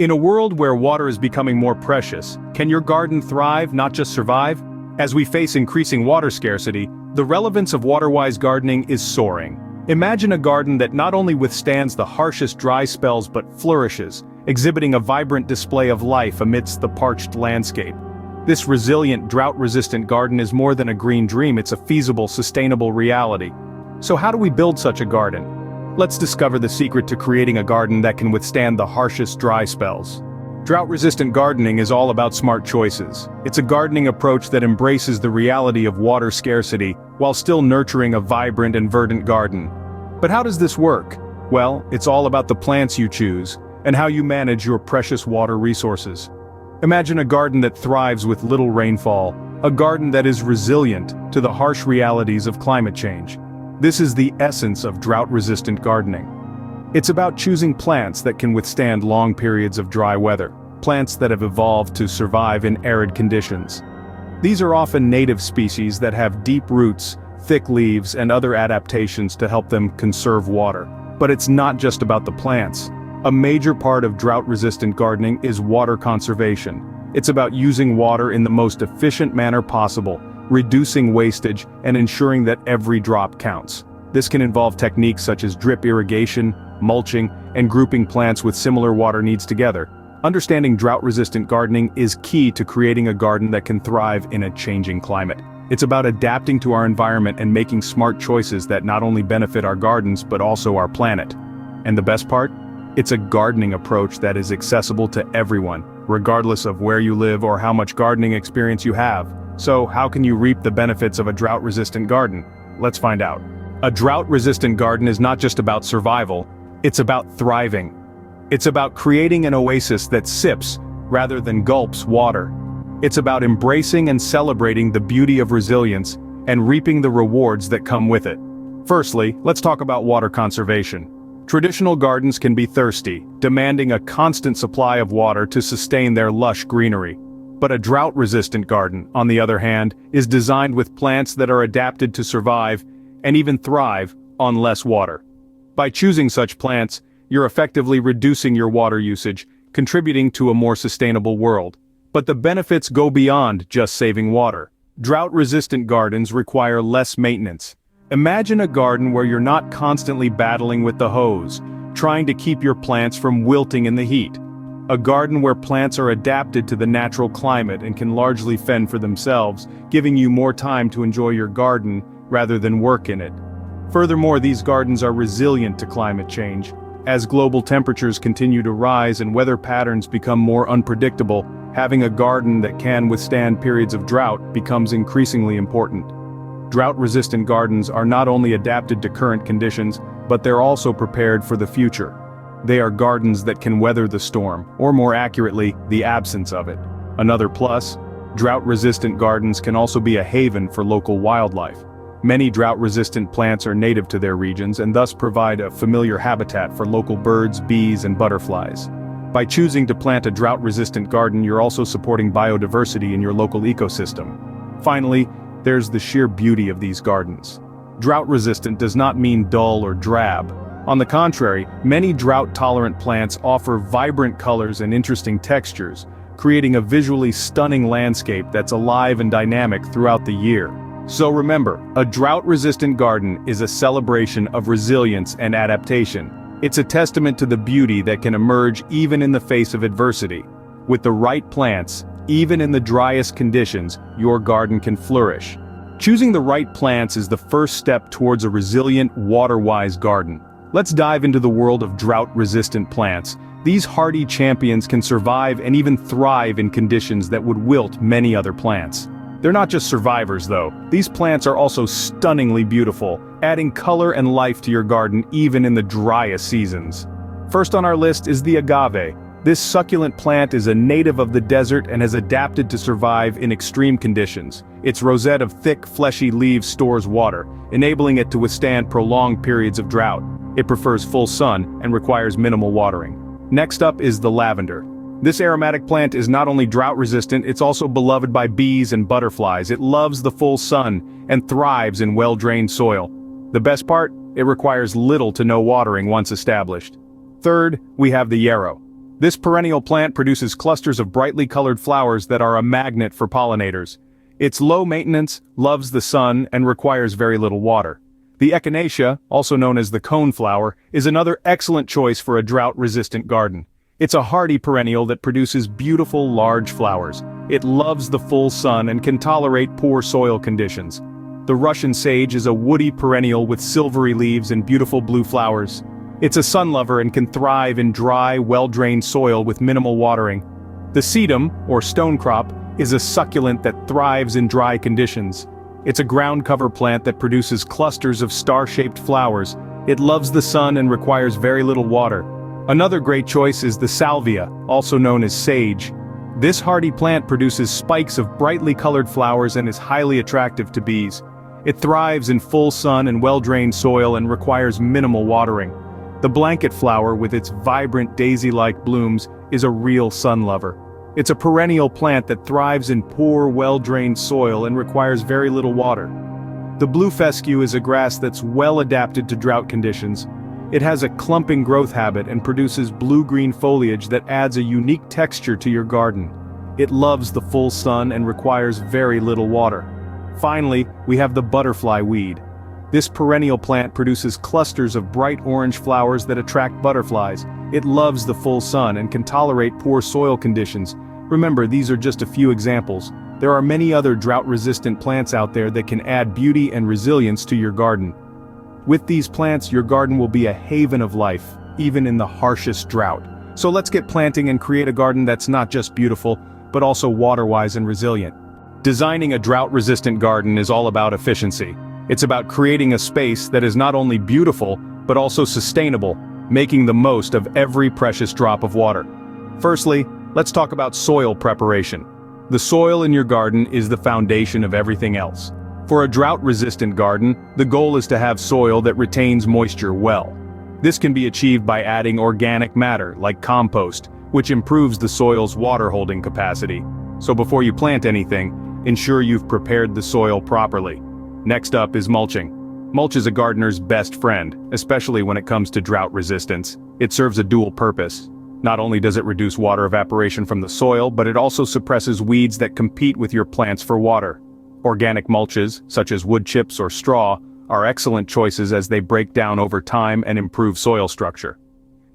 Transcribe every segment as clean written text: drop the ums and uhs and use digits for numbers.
In a world where water is becoming more precious, can your garden thrive, not just survive? As we face increasing water scarcity, the relevance of water-wise gardening is soaring. Imagine a garden that not only withstands the harshest dry spells but flourishes, exhibiting a vibrant display of life amidst the parched landscape. This resilient, drought-resistant garden is more than a green dream, it's a feasible, sustainable reality. So how do we build such a garden? Let's discover the secret to creating a garden that can withstand the harshest dry spells. Drought-resistant gardening is all about smart choices. It's a gardening approach that embraces the reality of water scarcity while still nurturing a vibrant and verdant garden. But how does this work? Well, it's all about the plants you choose and how you manage your precious water resources. Imagine a garden that thrives with little rainfall, a garden that is resilient to the harsh realities of climate change. This is the essence of drought-resistant gardening. It's about choosing plants that can withstand long periods of dry weather, plants that have evolved to survive in arid conditions. These are often native species that have deep roots, thick leaves, and other adaptations to help them conserve water. But it's not just about the plants. A major part of drought-resistant gardening is water conservation. It's about using water in the most efficient manner possible, reducing wastage, and ensuring that every drop counts. This can involve techniques such as drip irrigation, mulching, and grouping plants with similar water needs together. Understanding drought-resistant gardening is key to creating a garden that can thrive in a changing climate. It's about adapting to our environment and making smart choices that not only benefit our gardens but also our planet. And the best part? It's a gardening approach that is accessible to everyone, regardless of where you live or how much gardening experience you have. So how can you reap the benefits of a drought-resistant garden? Let's find out. A drought-resistant garden is not just about survival, it's about thriving. It's about creating an oasis that sips, rather than gulps, water. It's about embracing and celebrating the beauty of resilience and reaping the rewards that come with it. Firstly, let's talk about water conservation. Traditional gardens can be thirsty, demanding a constant supply of water to sustain their lush greenery. But a drought-resistant garden, on the other hand, is designed with plants that are adapted to survive, and even thrive, on less water. By choosing such plants, you're effectively reducing your water usage, contributing to a more sustainable world. But the benefits go beyond just saving water. Drought-resistant gardens require less maintenance. Imagine a garden where you're not constantly battling with the hose, trying to keep your plants from wilting in the heat. A garden where plants are adapted to the natural climate and can largely fend for themselves, giving you more time to enjoy your garden rather than work in it. Furthermore, these gardens are resilient to climate change. As global temperatures continue to rise and weather patterns become more unpredictable, having a garden that can withstand periods of drought becomes increasingly important. Drought-resistant gardens are not only adapted to current conditions, but they're also prepared for the future. They are gardens that can weather the storm, or more accurately, the absence of it. Another plus, drought-resistant gardens can also be a haven for local wildlife. Many drought-resistant plants are native to their regions and thus provide a familiar habitat for local birds, bees, and butterflies. By choosing to plant a drought-resistant garden, you're also supporting biodiversity in your local ecosystem. Finally, there's the sheer beauty of these gardens. Drought-resistant does not mean dull or drab. On the contrary, many drought-tolerant plants offer vibrant colors and interesting textures, creating a visually stunning landscape that's alive and dynamic throughout the year. So remember, a drought-resistant garden is a celebration of resilience and adaptation. It's a testament to the beauty that can emerge even in the face of adversity. With the right plants, even in the driest conditions, your garden can flourish. Choosing the right plants is the first step towards a resilient, water-wise garden. Let's dive into the world of drought-resistant plants. These hardy champions can survive and even thrive in conditions that would wilt many other plants. They're not just survivors though. These plants are also stunningly beautiful, adding color and life to your garden even in the driest seasons. First on our list is the agave. This succulent plant is a native of the desert and has adapted to survive in extreme conditions. Its rosette of thick, fleshy leaves stores water, enabling it to withstand prolonged periods of drought. It prefers full sun and requires minimal watering. Next up is the lavender. This aromatic plant is not only drought-resistant, it's also beloved by bees and butterflies. It loves the full sun and thrives in well-drained soil. The best part? It requires little to no watering once established. Third, we have the yarrow. This perennial plant produces clusters of brightly colored flowers that are a magnet for pollinators. It's low maintenance, loves the sun, and requires very little water. The echinacea, also known as the coneflower, is another excellent choice for a drought-resistant garden. It's a hardy perennial that produces beautiful, large flowers. It loves the full sun and can tolerate poor soil conditions. The Russian sage is a woody perennial with silvery leaves and beautiful blue flowers. It's a sun lover and can thrive in dry, well-drained soil with minimal watering. The sedum, or stonecrop, is a succulent that thrives in dry conditions. It's a ground cover plant that produces clusters of star-shaped flowers. It loves the sun and requires very little water. Another great choice is the salvia, also known as sage. This hardy plant produces spikes of brightly colored flowers and is highly attractive to bees. It thrives in full sun and well-drained soil and requires minimal watering. The blanket flower, with its vibrant daisy-like blooms, is a real sun lover. It's a perennial plant that thrives in poor, well-drained soil and requires very little water. The blue fescue is a grass that's well adapted to drought conditions. It has a clumping growth habit and produces blue-green foliage that adds a unique texture to your garden. It loves the full sun and requires very little water. Finally, we have the butterfly weed. This perennial plant produces clusters of bright orange flowers that attract butterflies. It loves the full sun and can tolerate poor soil conditions. Remember, these are just a few examples. There are many other drought-resistant plants out there that can add beauty and resilience to your garden. With these plants, your garden will be a haven of life, even in the harshest drought. So let's get planting and create a garden that's not just beautiful, but also water-wise and resilient. Designing a drought-resistant garden is all about efficiency. It's about creating a space that is not only beautiful, but also sustainable, making the most of every precious drop of water. Firstly, let's talk about soil preparation. The soil in your garden is the foundation of everything else. For a drought-resistant garden, the goal is to have soil that retains moisture well. This can be achieved by adding organic matter, like compost, which improves the soil's water-holding capacity. So before you plant anything, ensure you've prepared the soil properly. Next up is mulching. Mulch is a gardener's best friend, especially when it comes to drought resistance. It serves a dual purpose. Not only does it reduce water evaporation from the soil, but it also suppresses weeds that compete with your plants for water. Organic mulches, such as wood chips or straw, are excellent choices as they break down over time and improve soil structure.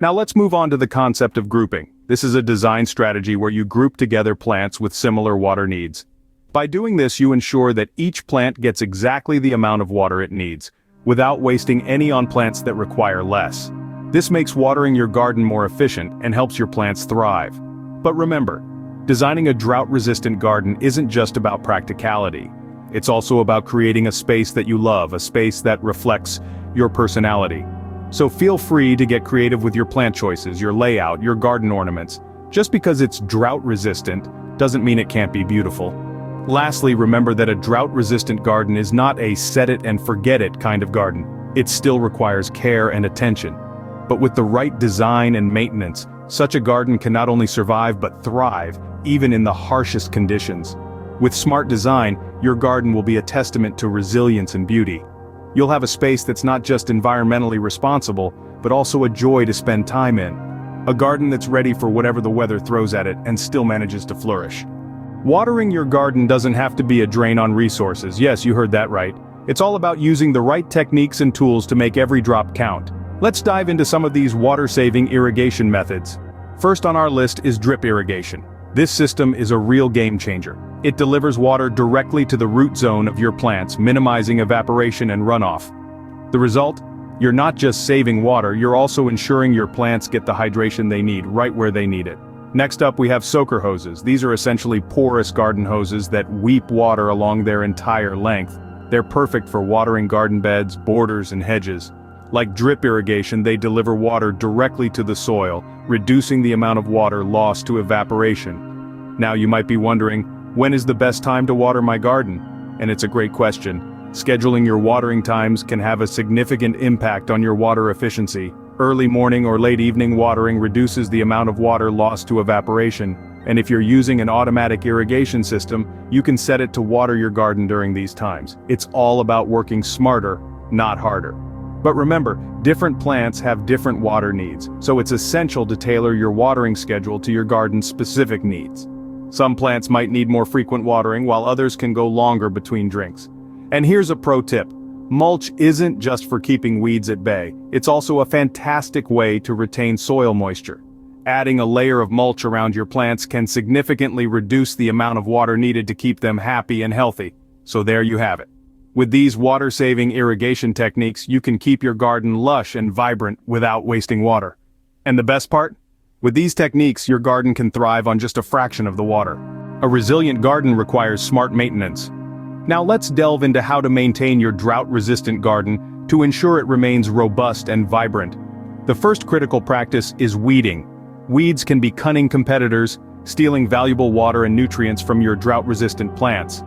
Now let's move on to the concept of grouping. This is a design strategy where you group together plants with similar water needs. By doing this, you ensure that each plant gets exactly the amount of water it needs, without wasting any on plants that require less. This makes watering your garden more efficient and helps your plants thrive. But remember, designing a drought-resistant garden isn't just about practicality. It's also about creating a space that you love, a space that reflects your personality. So feel free to get creative with your plant choices, your layout, your garden ornaments. Just because it's drought-resistant doesn't mean it can't be beautiful. Lastly, remember that a drought-resistant garden is not a set-it-and-forget-it kind of garden. It still requires care and attention. But with the right design and maintenance, such a garden can not only survive but thrive, even in the harshest conditions. With smart design, your garden will be a testament to resilience and beauty. You'll have a space that's not just environmentally responsible, but also a joy to spend time in. A garden that's ready for whatever the weather throws at it and still manages to flourish. Watering your garden doesn't have to be a drain on resources. Yes, you heard that right. It's all about using the right techniques and tools to make every drop count. Let's dive into some of these water-saving irrigation methods. First on our list is drip irrigation. This system is a real game changer. It delivers water directly to the root zone of your plants, minimizing evaporation and runoff. The result? You're not just saving water, you're also ensuring your plants get the hydration they need right where they need it. Next up, we have soaker hoses. These are essentially porous garden hoses that weep water along their entire length. They're perfect for watering garden beds, borders, and hedges. Like drip irrigation, they deliver water directly to the soil, reducing the amount of water lost to evaporation. Now you might be wondering, when is the best time to water my garden? And it's a great question. Scheduling your watering times can have a significant impact on your water efficiency. Early morning or late evening watering reduces the amount of water lost to evaporation, and if you're using an automatic irrigation system, you can set it to water your garden during these times. It's all about working smarter, not harder. But remember, different plants have different water needs, so it's essential to tailor your watering schedule to your garden's specific needs. Some plants might need more frequent watering while others can go longer between drinks. And here's a pro tip. Mulch isn't just for keeping weeds at bay, it's also a fantastic way to retain soil moisture. Adding a layer of mulch around your plants can significantly reduce the amount of water needed to keep them happy and healthy. So there you have it. With these water-saving irrigation techniques, you can keep your garden lush and vibrant without wasting water. And the best part? With these techniques, your garden can thrive on just a fraction of the water. A resilient garden requires smart maintenance. Now let's delve into how to maintain your drought-resistant garden to ensure it remains robust and vibrant. The first critical practice is weeding. Weeds can be cunning competitors, stealing valuable water and nutrients from your drought-resistant plants.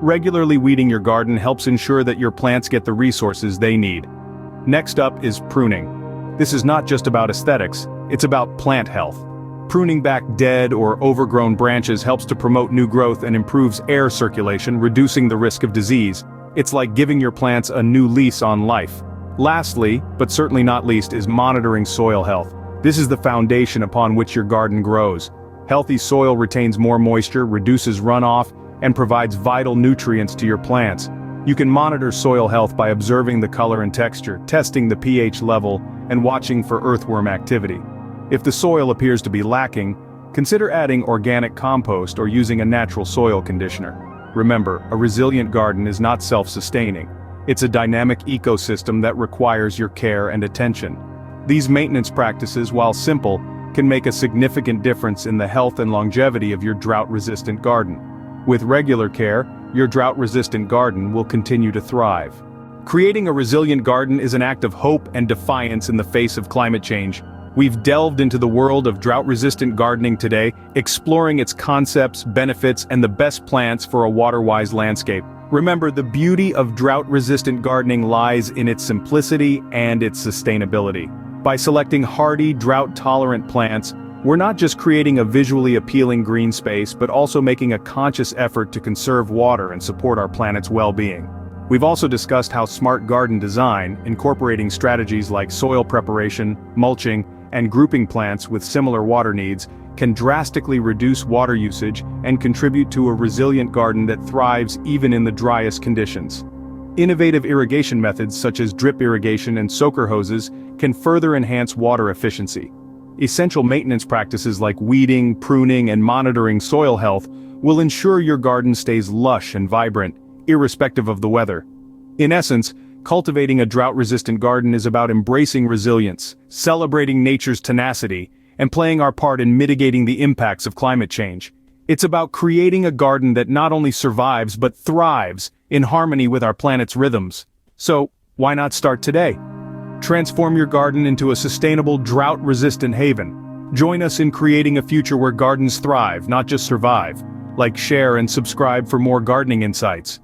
Regularly weeding your garden helps ensure that your plants get the resources they need. Next up is pruning. This is not just about aesthetics, it's about plant health. Pruning back dead or overgrown branches helps to promote new growth and improves air circulation, reducing the risk of disease. It's like giving your plants a new lease on life. Lastly, but certainly not least, is monitoring soil health. This is the foundation upon which your garden grows. Healthy soil retains more moisture, reduces runoff, and provides vital nutrients to your plants. You can monitor soil health by observing the color and texture, testing the pH level, and watching for earthworm activity. If the soil appears to be lacking, consider adding organic compost or using a natural soil conditioner. Remember, a resilient garden is not self-sustaining. It's a dynamic ecosystem that requires your care and attention. These maintenance practices, while simple, can make a significant difference in the health and longevity of your drought-resistant garden. With regular care, your drought-resistant garden will continue to thrive. Creating a resilient garden is an act of hope and defiance in the face of climate change. We've delved into the world of drought-resistant gardening today, exploring its concepts, benefits, and the best plants for a water-wise landscape. Remember, the beauty of drought-resistant gardening lies in its simplicity and its sustainability. By selecting hardy, drought-tolerant plants, we're not just creating a visually appealing green space, but also making a conscious effort to conserve water and support our planet's well-being. We've also discussed how smart garden design, incorporating strategies like soil preparation, mulching, and grouping plants with similar water needs, can drastically reduce water usage and contribute to a resilient garden that thrives even in the driest conditions. Innovative irrigation methods such as drip irrigation and soaker hoses can further enhance water efficiency. Essential maintenance practices like weeding, pruning, and monitoring soil health will ensure your garden stays lush and vibrant, irrespective of the weather. In essence, cultivating a drought-resistant garden is about embracing resilience, celebrating nature's tenacity, and playing our part in mitigating the impacts of climate change. It's about creating a garden that not only survives but thrives in harmony with our planet's rhythms. So, why not start today? Transform your garden into a sustainable, drought-resistant haven. Join us in creating a future where gardens thrive, not just survive. Like, share, and subscribe for more gardening insights.